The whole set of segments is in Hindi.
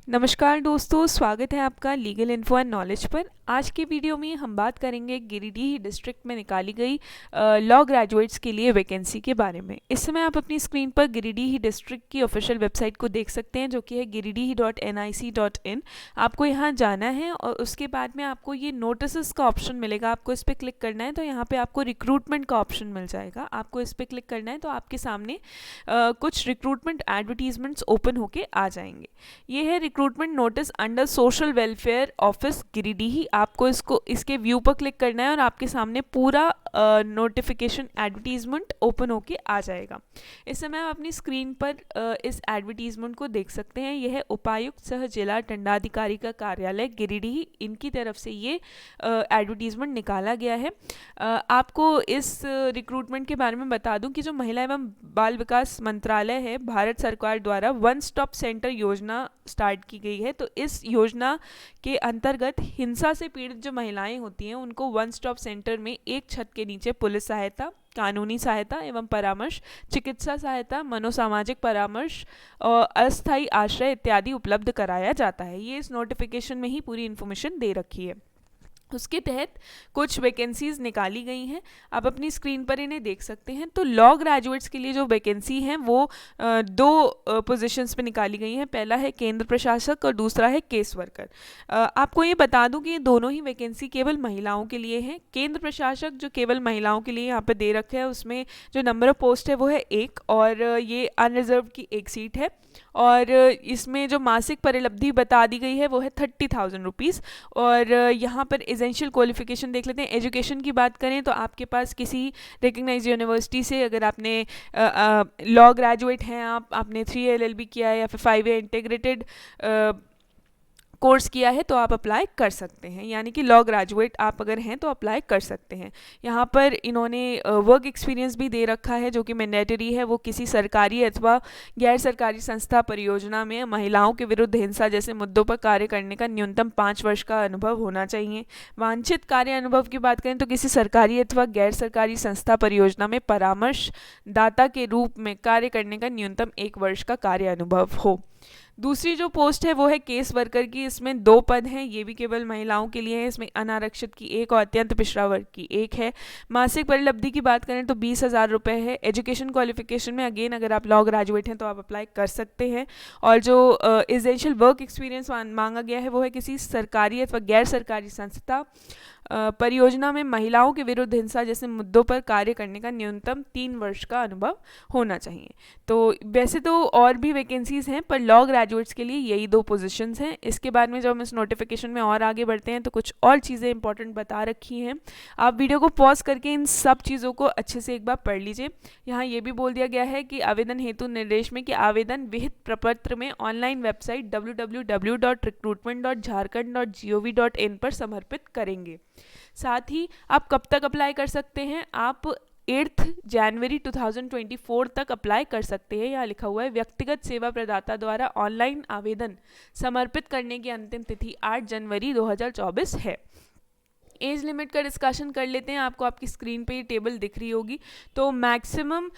नमस्कार दोस्तों, स्वागत है आपका लीगल इन्फो एंड नॉलेज पर। आज के वीडियो में हम बात करेंगे गिरिडीह डिस्ट्रिक्ट में निकाली गई लॉ ग्रेजुएट्स के लिए वैकेंसी के बारे में। इस समय आप अपनी स्क्रीन पर गिरिडीह डिस्ट्रिक्ट की ऑफिशियल वेबसाइट को देख सकते हैं, जो कि है giridih.nic.in। आपको यहाँ जाना है और उसके बाद में आपको ये नोटिस का ऑप्शन मिलेगा। आपको इस पर क्लिक करना है तो यहाँ पर आपको रिक्रूटमेंट का ऑप्शन मिल जाएगा। आपको इस पर क्लिक करना है तो आपके सामने कुछ रिक्रूटमेंट एडवर्टीजमेंट्स ओपन होके आ जाएंगे। ये है recruitment notice under social welfare office Giridih. आपको इसके व्यू पर क्लिक करना है और आपके सामने पूरा नोटिफिकेशन एडवर्टीजमेंट ओपन होके आ जाएगा। इस समय आप अपनी स्क्रीन पर इस एडवर्टीजमेंट को देख सकते हैं। यह है उपायुक्त सह जिला दंडाधिकारी का कार्यालय गिरिडीह, इनकी तरफ से ये एडवर्टीजमेंट निकाला गया है। आपको इस रिक्रूटमेंट के बारे में बता दूं कि जो महिला एवं बाल विकास मंत्रालय है, भारत सरकार द्वारा वन स्टॉप सेंटर योजना स्टार्ट की गई है। तो इस योजना के अंतर्गत हिंसा से पीड़ित जो महिलाएं होती हैं, उनको वन स्टॉप सेंटर में एक छत के नीचे पुलिस सहायता, कानूनी सहायता एवं परामर्श, चिकित्सा सहायता, मनोसामाजिक परामर्श और अस्थायी आश्रय इत्यादि उपलब्ध कराया जाता है। ये इस नोटिफिकेशन में ही पूरी इन्फॉर्मेशन दे रखी है। उसके तहत कुछ वैकेंसीज़ निकाली गई हैं। आप अपनी स्क्रीन पर इन्हें देख सकते हैं। तो लॉ ग्रेजुएट्स के लिए जो वैकेंसी हैं वो दो पोजीशंस पे निकाली गई हैं। पहला है केंद्र प्रशासक और दूसरा है केस वर्कर। आपको ये बता दूं कि ये दोनों ही वैकेंसी केवल महिलाओं के लिए हैं। केंद्र प्रशासक जो केवल महिलाओं के लिए यहाँ पे दे रखा है, उसमें जो नंबर ऑफ पोस्ट है वो है 1 और ये अनरिजर्व की एक सीट है। और इसमें जो मासिक परिलब्धि बता दी गई है वो है 30,000 रुपीज़। और यहाँ पर एसेंशियल क्वालिफिकेशन देख लेते हैं। एजुकेशन की बात करें तो आपके पास किसी रिकग्नाइज यूनिवर्सिटी से, अगर आपने लॉ ग्रेजुएट हैं, आपने 3 LLB किया है या फिर 5 year इंटीग्रेटेड कोर्स किया है तो आप अप्लाई कर सकते हैं। यानी कि लॉ ग्रेजुएट आप अगर हैं तो अप्लाई कर सकते हैं। यहाँ पर इन्होंने वर्क एक्सपीरियंस भी दे रखा है, जो कि मैंडेटरी है। वो किसी सरकारी अथवा गैर सरकारी संस्था परियोजना में महिलाओं के विरुद्ध हिंसा जैसे मुद्दों पर कार्य करने का न्यूनतम 5 वर्ष का अनुभव होना चाहिए। वांछित कार्य अनुभव की बात करें तो किसी सरकारी अथवा गैर सरकारी संस्था परियोजना में परामर्श दाता के रूप में कार्य करने का न्यूनतम 1 वर्ष का कार्य अनुभव हो। दूसरी जो पोस्ट है वो है केस वर्कर की। इसमें 2 पद हैं, ये भी केवल महिलाओं के लिए है। इसमें अनारक्षित की 1 और अत्यंत पिछड़ा वर्ग की 1 है। मासिक परिलब्धि की बात करें तो 20,000 रुपये है। एजुकेशन क्वालिफिकेशन में अगेन अगर आप लॉ ग्रेजुएट हैं तो आप अप्लाई कर सकते हैं। और जो एसेंशियल वर्क एक्सपीरियंस मांगा गया है वो है किसी सरकारी अथवा गैर सरकारी संस्था परियोजना में महिलाओं के विरुद्ध हिंसा जैसे मुद्दों पर कार्य करने का न्यूनतम 3 वर्ष का अनुभव होना चाहिए। तो वैसे तो और भी वैकेंसीज़ हैं, पर लॉ ग्रेजुएट्स के लिए यही 2 पोजीशंस हैं। इसके बाद में जब हम इस नोटिफिकेशन में और आगे बढ़ते हैं तो कुछ और चीज़ें इंपॉर्टेंट बता रखी हैं। आप वीडियो को पॉज करके इन सब चीज़ों को अच्छे से एक बार पढ़ लीजिए। यहाँ ये भी बोल दिया गया है कि आवेदन हेतु निर्देश में कि आवेदन विहित प्रपत्र में ऑनलाइन वेबसाइट www.recruitment.jharkhand.gov.in पर समर्पित करेंगे। साथ ही आप कब तक अप्लाई कर सकते हैं? आप 8 जनवरी 2024 तक अप्लाई कर सकते हैं। यहाँ लिखा हुआ है व्यक्तिगत सेवा प्रदाता द्वारा ऑनलाइन आवेदन समर्पित करने की अंतिम तिथि 8 जनवरी 2024 है। एज लिमिट का डिस्कशन कर लेते हैं। आपको आपकी स्क्रीन पे ये टेबल दिख रही होगी। तो मैक्सिमम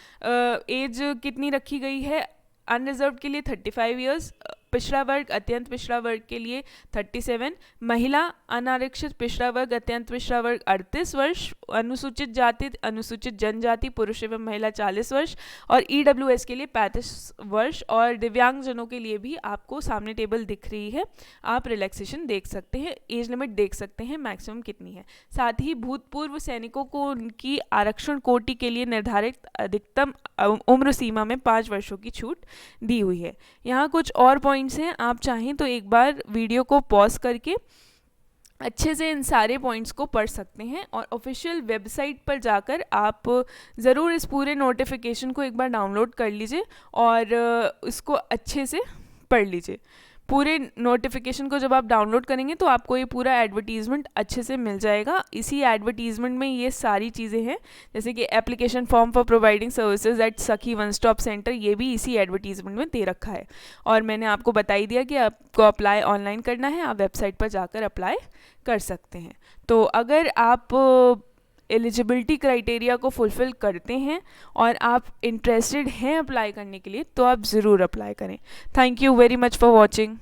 एज कितनी रखी गई है? अनरिजर्व के लिए 35 ईयर्स, पिछड़ा वर्ग अत्यंत पिछड़ा वर्ग के लिए 37, महिला अनारक्षित पिछड़ा वर्ग अत्यंत पिछड़ा वर्ग 38 वर्ष, अनुसूचित जाति अनुसूचित जनजाति पुरुष एवं महिला 40 वर्ष और EWS के लिए 35 वर्ष। और दिव्यांगजनों के लिए भी आपको सामने टेबल दिख रही है। आप रिलैक्सेशन देख सकते हैं, एज लिमिट देख सकते हैं मैक्सिमम कितनी है। साथ ही भूतपूर्व सैनिकों को उनकी आरक्षण कोटि के लिए निर्धारित अधिकतम उम्र सीमा में 5 वर्षों की छूट दी हुई है। यहाँ कुछ और पॉइंट्स हैं, आप चाहें तो एक बार वीडियो को पॉज करके अच्छे से इन सारे पॉइंट्स को पढ़ सकते हैं। और ऑफिशियल वेबसाइट पर जाकर आप ज़रूर इस पूरे नोटिफिकेशन को एक बार डाउनलोड कर लीजिए और इसको अच्छे से पढ़ लीजिए। पूरे नोटिफिकेशन को जब आप डाउनलोड करेंगे तो आपको ये पूरा एडवर्टीजमेंट अच्छे से मिल जाएगा। इसी एडवर्टीजमेंट में ये सारी चीज़ें हैं, जैसे कि application form for providing services at सखी वन स्टॉप सेंटर, ये भी इसी एडवर्टीजमेंट में दे रखा है। और मैंने आपको बता ही दिया कि आपको अप्लाई ऑनलाइन करना है, आप वेबसाइट पर जाकर अप्लाई कर सकते हैं। तो अगर आप एलिजिबिलिटी क्राइटेरिया को फुलफ़िल करते हैं और आप इंटरेस्टेड हैं अप्लाई करने के लिए तो आप ज़रूर अप्लाई करें। Thank you very much for watching.